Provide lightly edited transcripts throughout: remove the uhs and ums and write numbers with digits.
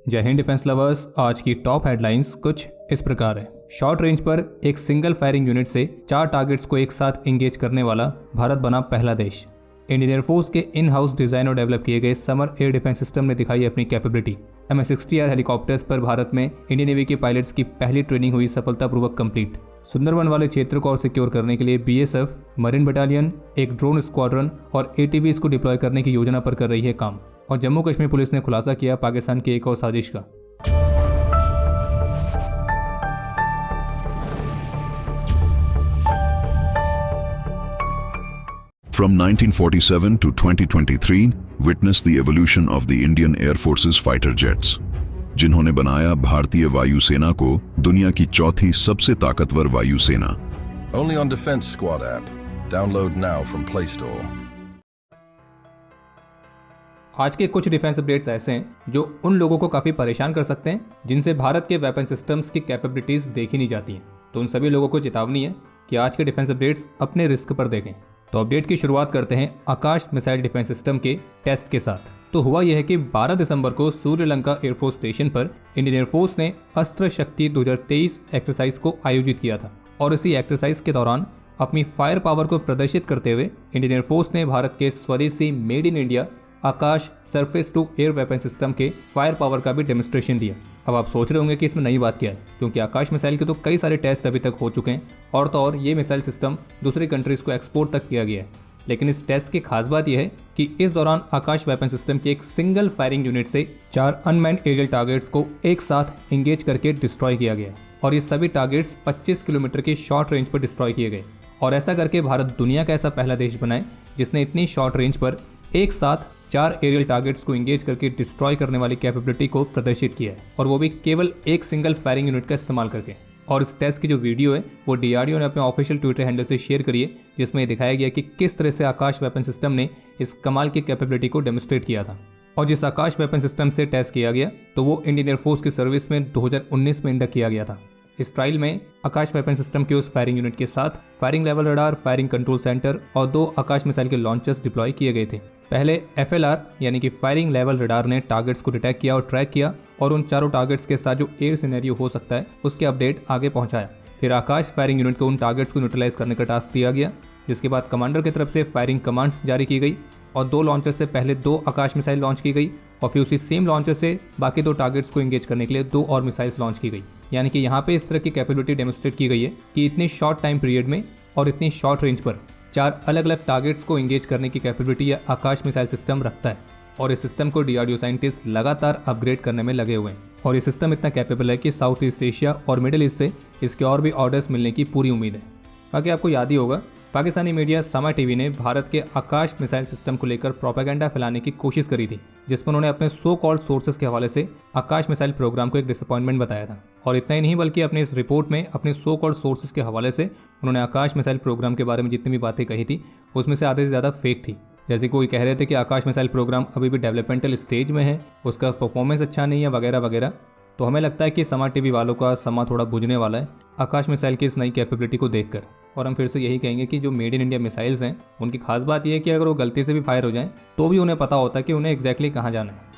जय Hind defence lovers. आज की टॉप हेडलाइंस कुछ इस प्रकार है। शॉर्ट रेंज पर एक सिंगल फायरिंग यूनिट से 4 टारगेट्स को एक साथ एंगेज करने वाला भारत बना पहला देश। इंडियन एयरफोर्स के इन हाउस डिजाइन और डेवलप किए गए समर एयर डिफेंस सिस्टम ने दिखाई अपनी कैपेबिलिटी। MS-60R हेलीकॉप्टर्स पर भारत में इंडियन नेवी के पायलट्स की पहली ट्रेनिंग हुई सफलतापूर्वक कंप्लीट। सुंदरबन वाले क्षेत्र को और सिक्योर करने के लिए BSF, मरीन बटालियन, एक ड्रोन स्क्वाड्रन और ATVs को डिप्लॉय करने की योजना पर कर रही है काम। और जम्मू कश्मीर पुलिस ने खुलासा किया पाकिस्तान की एक और साजिश का। From 1947 to 2023, witness the evolution of the Indian Air Force's fighter jets, जिन्होंने बनाया भारतीय वायुसेना को दुनिया की चौथी सबसे ताकतवर वायुसेना। Only on Defense Squad app. Download now from Play Store. आज के कुछ डिफेंस अपडेट्स ऐसे हैं जो उन लोगों को काफी परेशान कर सकते हैं जिनसे भारत के वेपन सिस्टम्स की कैपेबिलिटीज देखी नहीं जाती हैं। तो उन सभी लोगों को चेतावनी है कि आज के डिफेंस अपडेट्स अपने रिस्क पर देखें। तो अपडेट की शुरुआत करते हैं आकाश मिसाइल डिफेंस सिस्टम के टेस्ट के साथ। तो हुआ यह है कि 12 दिसंबर को सूर्यलंका एयरफोर्स स्टेशन पर इंडियन एयरफोर्स ने अस्त्र शक्ति 2023 एक्सरसाइज को आयोजित किया था और इसी एक्सरसाइज के दौरान अपनी फायर पावर को प्रदर्शित करते हुए इंडियन एयरफोर्स ने भारत के स्वदेशी made in India Akash surface to air weapon system के फायर पावर का भी डेमोन्स्ट्रेशन दिया। अब आप सोच रहे होंगे कि इसमें नई बात क्या है, क्योंकि आकाश मिसाइल के तो कई सारे टेस्ट अभी तक हो चुके हैं और तो और ये मिसाइल सिस्टम दूसरी कंट्रीज को एक्सपोर्ट तक किया गया है। लेकिन इस टेस्ट की खास बात यह है कि इस दौरान आकाश वेपन सिस्टम के एक सिंगल फायरिंग यूनिट से 4 अनमैन्ड एरियल टारगेट्स को एक साथ एंगेज करके डिस्ट्रॉय किया गया और ये सभी टारगेट्स 25 किलोमीटर की शॉर्ट रेंज पर डिस्ट्रॉय किए गए। और ऐसा करके भारत दुनिया का ऐसा पहला देश बना है जिसने इतनी शॉर्ट रेंज पर एक साथ 4 एरियल टारगेट्स को एंगेज करके डिस्ट्रॉय करने वाली कैपेबिलिटी को प्रदर्शित किया है, और वो भी केवल एक सिंगल फायरिंग यूनिट का इस्तेमाल करके। और इस टेस्ट की जो वीडियो है वो DRDO ने अपने ऑफिशियल ट्विटर हैंडल से शेयर करी है, जिसमें ये दिखाया गया कि किस तरह से आकाश वेपन सिस्टम ने इस कमाल की कैपेबिलिटी को डेमोन्स्ट्रेट किया था। और जिस आकाश वेपन सिस्टम से टेस्ट किया गया तो वो इंडियन एयरफोर्स की सर्विस में 2019 में इंडक्ट किया गया था। इस ट्रायल में आकाश वेपन सिस्टम के उस फायरिंग यूनिट के साथ firing level radar, firing control centre और 2 आकाश मिसाइल के लॉन्चर्स डिप्लॉय किए गए थे। पहले FLR यानी कि फायरिंग लेवल रडार ने टारगेट्स को डिटेक्ट किया और ट्रैक किया और उन चारों टारगेट्स के साथ जो एयर सिनेरियो हो सकता है उसके अपडेट आगे पहुंचाया। फिर आकाश फायरिंग यूनिट को उन टारगेट्स को न्यूट्रलाइज करने का टास्क दिया गया, जिसके बाद कमांडर की तरफ से फायरिंग कमांड्स जारी की गई और 2 लॉन्चर से पहले 2 आकाश मिसाइल लॉन्च की गई और फिर उसी सेम लॉन्चर से बाकी 2 टारगेट्स को एंगेज करने के लिए 2 और मिसाइल्स लॉन्च की गई। यानी कि यहाँ पे इस तरह की कैपेबिलिटी डेमोन्स्ट्रेट की गई है कि इतनी शॉर्ट टाइम पीरियड में और इतनी शॉर्ट रेंज पर 4 अलग अलग टारगेट्स को एंगेज करने की कैपेबिलिटी यह आकाश मिसाइल सिस्टम रखता है। और इस सिस्टम को DRDO साइंटिस्ट लगातार अपग्रेड करने में लगे हुए हैं और ये सिस्टम इतना कैपेबल है कि साउथ ईस्ट एशिया और मिडिल ईस्ट से इसके और भी ऑर्डर्स मिलने की पूरी उम्मीद है। बाकी आपको याद ही होगा, पाकिस्तानी मीडिया समा टीवी ने भारत के आकाश मिसाइल सिस्टम को लेकर प्रोपेगेंडा फैलाने की कोशिश करी थी, जिसमें उन्होंने अपने सो कॉल्ड सोर्सेज के हवाले से आकाश मिसाइल प्रोग्राम को एक डिसअपॉइंटमेंट बताया था। और इतना ही नहीं बल्कि अपने इस रिपोर्ट में अपने सो कॉल्ड सोर्सेज के हवाले से उन्होंने आकाश मिसाइल प्रोग्राम के बारे में जितनी भी बातें कही थी उसमें से आधे से ज़्यादा फेक थी। जैसे कोई कह रहे थे कि आकाश मिसाइल प्रोग्राम अभी भी डेवलपमेंटल स्टेज में है, उसका परफॉर्मेंस अच्छा नहीं है वगैरह वगैरह। तो हमें लगता है कि समा टीवी वालों का समा थोड़ा बुझने वाला है आकाश मिसाइल की इस नई कैपेबिलिटी को देखकर। और हम फिर से यही कहेंगे कि जो मेड इन इंडिया मिसाइल्स हैं उनकी खास बात यह है कि अगर वो गलती से भी फायर हो जाएं तो भी उन्हें पता होता है कि उन्हें एग्जैक्टली कहाँ जाना है।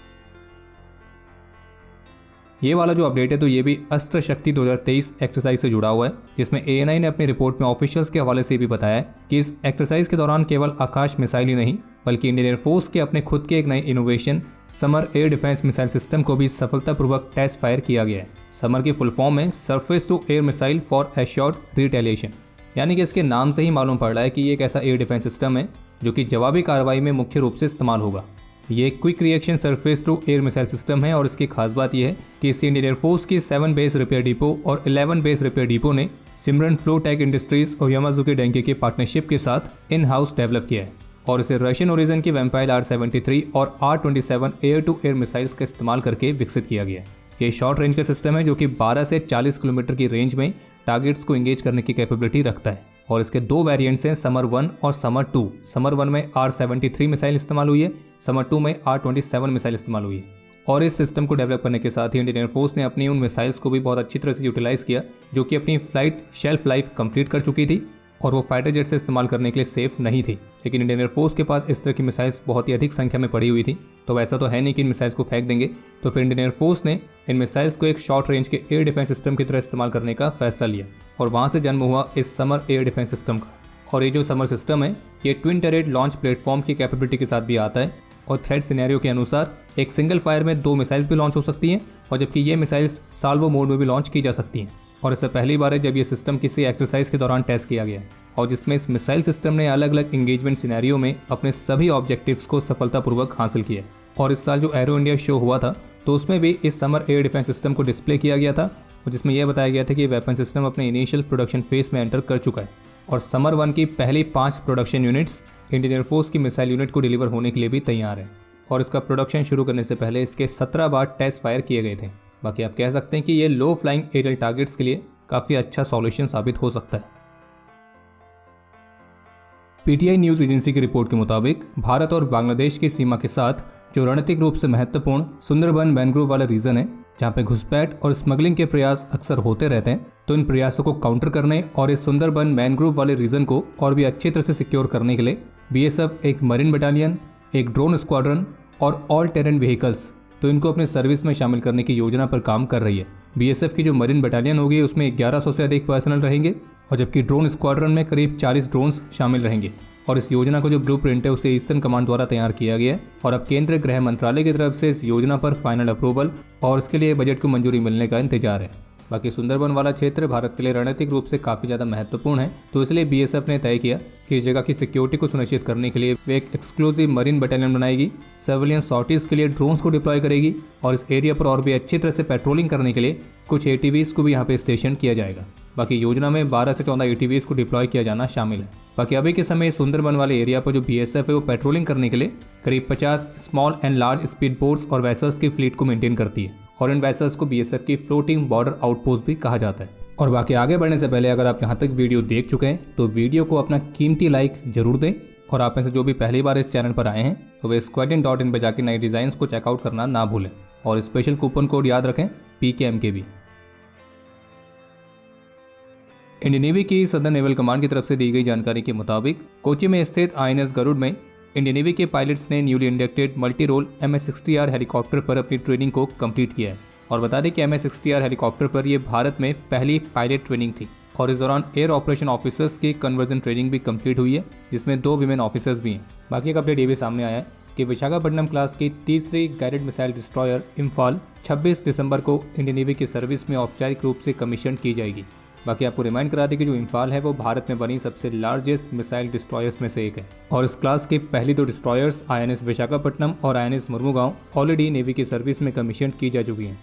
ये वाला जो अपडेट है तो ये भी अस्त्र शक्ति 2023 एक्सरसाइज से जुड़ा हुआ है, जिसमें ANI ने अपनी रिपोर्ट में ऑफिशियल्स के हवाले से भी बताया है कि इस एक्सरसाइज के दौरान केवल आकाश मिसाइल ही नहीं बल्कि इंडियन एयरफोर्स के अपने खुद के एक नए innovation summer air defence missile system को भी सफलतापूर्वक टेस्ट फायर किया गया है। समर की फुल फॉर्म है surface to air missile for assured retaliation, यानी कि इसके नाम से ही मालूम पड़ रहा है कि ये एक ऐसा एयर डिफेंस सिस्टम है जो कि जवाबी कार्रवाई में मुख्य रूप से इस्तेमाल होगा। ये quick reaction surface to air missile system है और इसकी खास बात यह है कि इसे इंडियन एयरफोर्स की 7 बेस रिपेयर डिपो और 11 बेस रिपेयर डिपो ने सिमरन फ्लोटेक इंडस्ट्रीज और यामाजुकी डेंकी के पार्टनरशिप के साथ इन हाउस डेवलप किया है और इसे रशियन ओरिजिन की वेम्पायर R-73 और R-27 air to air missiles का इस्तेमाल करके विकसित किया गया है। ये शॉर्ट रेंज का सिस्टम है जो कि 12 से 40 किलोमीटर की रेंज में टारगेट्स को एंगेज करने की कैपेबिलिटी रखता है और इसके 2 वेरिएंट्स हैं, समर 1 और समर 2। समर 1 में R-73 मिसाइल इस्तेमाल हुई है, समर 2 में R-27 मिसाइल इस्तेमाल हुई है। और इस सिस्टम को डेवलप करने के साथ ही इंडियन एयरफोर्स ने अपनी उन मिसाइल्स को भी बहुत अच्छी तरह से यूटिलाइज किया जो कि अपनी फ्लाइट शेल्फ लाइफ कंप्लीट कर चुकी थी और वो फाइटर जेट से इस्तेमाल करने के लिए सेफ नहीं थी। लेकिन इंडियन एयरफोर्स के पास इस तरह की मिसाइल्स बहुत ही अधिक संख्या में पड़ी हुई थी, तो ऐसा तो है नहीं कि इन मिसाइल्स को फेंक देंगे। तो फिर इंडियन एयरफोर्स ने इन मिसाइल्स को एक शॉर्ट रेंज के एयर डिफेंस सिस्टम की तरह इस्तेमाल करने का फैसला लिया और वहाँ से जन्म हुआ इस समर एयर डिफेंस सिस्टम का। और ये जो समर सिस्टम है ये ट्विन टरेट लॉन्च प्लेटफॉर्म की कैपेबिलिटी के साथ भी आता है और थ्रेट सिनेरियो के अनुसार एक सिंगल फायर में 2 मिसाइल्स भी लॉन्च हो सकती हैं और जबकि ये मिसाइल्स साल्वो मोड में भी लॉन्च की जा सकती हैं। और इससे पहली बार है जब ये सिस्टम किसी एक्सरसाइज के दौरान टेस्ट किया गया और जिसमें इस मिसाइल सिस्टम ने अलग अलग इंगेजमेंट सिनेरियो में अपने सभी ऑब्जेक्टिव्स को सफलतापूर्वक हासिल किया। और इस साल जो एरो इंडिया शो हुआ था तो उसमें भी इस समर एयर डिफेंस सिस्टम को डिस्प्ले किया गया था और जिसमें यह बताया गया था कि वेपन सिस्टम अपने इनिशियल प्रोडक्शन फेज में एंटर कर चुका है और समर 1 की पहली 5 प्रोडक्शन यूनिट्स इंडियन एयरफोर्स की मिसाइल यूनिट को डिलीवर होने के लिए भी तैयार है और इसका प्रोडक्शन शुरू करने से पहले इसके 17 बार टेस्ट फायर किए गए थे। बाकी आप कह सकते हैं कि ये लो फ्लाइंग एरियल टारगेट्स के लिए काफ़ी अच्छा सॉल्यूशन साबित हो सकता है। पीटीआई न्यूज़ एजेंसी की रिपोर्ट के मुताबिक भारत और बांग्लादेश की सीमा के साथ जो रणनीतिक रूप से महत्वपूर्ण सुंदरबन मैनग्रोव वाला रीजन है जहाँ पे घुसपैठ और स्मगलिंग के प्रयास अक्सर होते रहते हैं, तो इन प्रयासों को काउंटर करने और इस सुंदरबन मैनग्रोव वाले रीजन को और भी अच्छी तरह से सिक्योर करने के लिए बीएसएफ एक मरीन बटालियन, एक ड्रोन स्क्वाड्रन और ऑल टेरेन व्हीकल्स तो इनको अपने सर्विस में शामिल करने की योजना पर काम कर रही है। बीएसएफ की जो मरीन बटालियन होगी उसमें 1100 से अधिक पर्सनल रहेंगे और जबकि ड्रोन स्क्वाड्रन में करीब 40 ड्रोन्स शामिल रहेंगे। और इस योजना का जो ब्लूप्रिंट है उसे ईस्टर्न कमांड द्वारा तैयार किया गया है और अब केंद्रीय गृह मंत्रालय की तरफ से इस योजना पर फाइनल अप्रूवल और इसके लिए बजट को मंजूरी मिलने का इंतजार है। बाकी सुंदरबन वाला क्षेत्र भारत के लिए रणनीतिक रूप से काफ़ी ज़्यादा महत्वपूर्ण है, तो इसलिए बीएसएफ ने तय किया कि इस जगह की सिक्योरिटी को सुनिश्चित करने के लिए वे एक एक्सक्लूसिव मरीन बटालियन बनाएगी, सर्विलियंस सॉर्टीज के लिए ड्रोन्स को डिप्लॉय करेगी और इस एरिया पर और भी अच्छी तरह से पेट्रोलिंग करने के लिए कुछ एटीवीज को भी यहाँ पे स्टेशन किया जाएगा। बाकी योजना में 12 से 14 एटीवीज को डिप्लॉय किया जाना शामिल है। बाकी अभी के समय सुंदरबन वाले एरिया पर जो बीएसएफ है वो पेट्रोलिंग करने के लिए करीब 50 small and large speed boats और वेसल्स की फ्लीट को मेंटेन करती है और इन वेसल्स को बीएसएफ की फ्लोटिंग बॉर्डर आउटपोस्ट भी कहा जाता है। और बाकी आगे बढ़ने से पहले अगर आप यहाँ तक वीडियो देख चुके हैं तो वीडियो को अपना कीमती लाइक जरूर दें और आप में से जो भी पहली बार इस चैनल पर आए हैं तो वे squadron.in पे जाकर नए डिजाइन को चेकआउट करना ना भूलें और स्पेशल कूपन कोड याद रखें PKMKB। इंडियन नेवी की सदर्न नेवल कमांड की तरफ से दी गई जानकारी के मुताबिक कोची में स्थित INS गरुड़ में इंडियन नेवी के पायलट्स ने newly inducted multi role MS-60R helicopter पर अपनी ट्रेनिंग को कंप्लीट किया है और बता दें कि MS-60R हेलीकॉप्टर पर यह भारत में पहली पायलट ट्रेनिंग थी और इस दौरान एयर ऑपरेशन ऑफिसर्स की कन्वर्जन ट्रेनिंग भी कंप्लीट हुई है जिसमें 2 विमेन ऑफिसर्स भी हैं। बाकी एक अपडेट ये भी सामने आया है कि विशाखापट्टनम क्लास की तीसरी गाइडेड मिसाइल डिस्ट्रॉयर इम्फाल 26 दिसंबर को इंडियन नेवी की सर्विस में औपचारिक रूप से कमीशन की जाएगी। बाकी आपको रिमाइंड करा दें कि जो इम्फाल है वो भारत में बनी सबसे लार्जेस्ट मिसाइल डिस्ट्रॉयर्स में से एक है और इस क्लास की पहली 2 डिस्ट्रॉयर्स INS विशाखापट्टनम और INS मुर्मुगांव ऑलरेडी नेवी की सर्विस में कमीशन की जा चुकी हैं।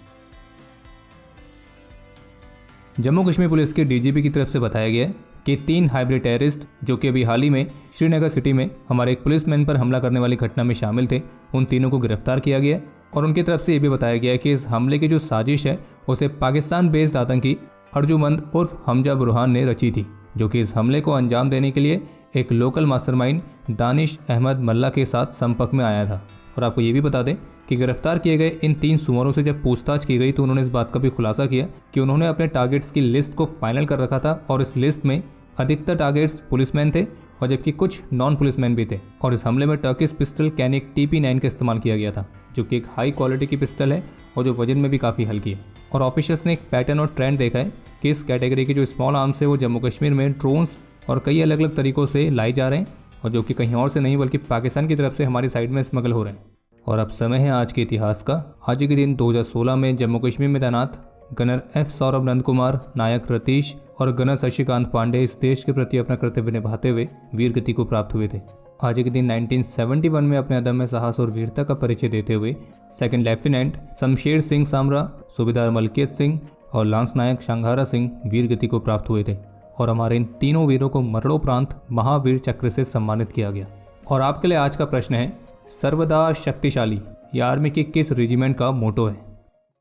जम्मू कश्मीर पुलिस के डीजीपी की तरफ से बताया गया है कि 3 हाइब्रिड टेररिस्ट जो कि अभी हाल ही में श्रीनगर सिटी में हमारे एक पुलिसमैन पर हमला करने वाली घटना में शामिल थे, उन तीनों को गिरफ्तार किया गया और उनकी तरफ से ये भी बताया गया कि इस हमले की जो साजिश है उसे पाकिस्तान बेस्ड आतंकी अर्जुमंद उर्फ हमजा बुरहान ने रची थी, जो कि इस हमले को अंजाम देने के लिए एक लोकल मास्टरमाइंड दानिश अहमद मल्ला के साथ संपर्क में आया था। और आपको ये भी बता दें कि गिरफ्तार किए गए इन 3 सुअरों से जब पूछताछ की गई तो उन्होंने इस बात का भी खुलासा किया कि उन्होंने अपने टारगेट्स की लिस्ट को फाइनल कर रखा था और इस लिस्ट में अधिकतर टारगेट्स पुलिसमैन थे और जबकि कुछ नॉन पुलिसमैन भी थे। और इस हमले में टर्किश पिस्टल कैनिक TP9 का इस्तेमाल किया गया था, जो कि एक हाई क्वालिटी की पिस्टल है और जो वजन में भी काफ़ी हल्की है। और ऑफिसर्स ने एक पैटर्न और ट्रेंड देखा है कि इस कैटेगरी के जो स्मॉल आर्म्स है वो जम्मू कश्मीर में ड्रोन्स और कई अलग अलग तरीकों से लाए जा रहे हैं और जो कि कहीं और से नहीं बल्कि पाकिस्तान की तरफ से हमारी साइड में स्मगल हो रहे हैं। और अब समय है आज के इतिहास का। आज के दिन 2016 में जम्मू कश्मीर में तैनात गनर F सौरभ नंद कुमार, नायक रतीश और गनर शशिकांत पांडे इस देश के प्रति अपना कर्तव्य निभाते हुए वीर गति को प्राप्त हुए थे। आज के दिन 1971 में अपने अदम्य साहस और वीरता का परिचय देते हुए सेकंड लेफ्टिनेंट शमशेर सिंह सामरा, सूबेदार मलकियत सिंह और लांस नायक शंघारा सिंह वीर गति को प्राप्त हुए थे और हमारे इन तीनों वीरों को मरणोपरांत महावीर चक्र से सम्मानित किया गया। और आपके लिए आज का प्रश्न है, सर्वदा शक्तिशाली यह आर्मी के किस रेजिमेंट का मोटो है?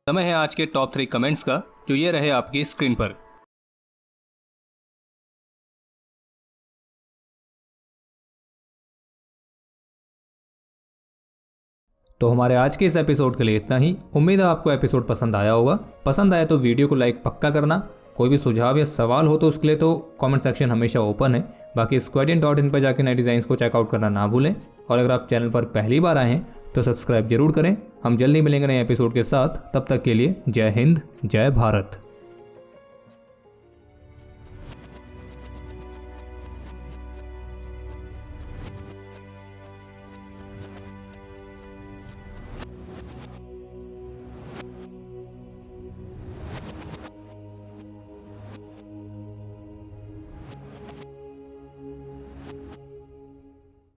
समय है आज के टॉप 3 कमेंट्स का, जो ये रहे आपकी स्क्रीन पर। तो हमारे आज के इस एपिसोड के लिए इतना ही। उम्मीद है आपको एपिसोड पसंद आया होगा। पसंद आया तो वीडियो को लाइक पक्का करना कोई भी सुझाव या सवाल हो तो उसके लिए तो कमेंट सेक्शन हमेशा ओपन है। बाकी squadron.in पर जाकर नए डिज़ाइंस को चेकआउट करना ना भूलें। और अगर आप चैनल पर पहली बार आए हैं तो सब्सक्राइब जरूर करें। हम जल्दी मिलेंगे नए एपिसोड के साथ, तब तक के लिए जय हिंद, जय भारत।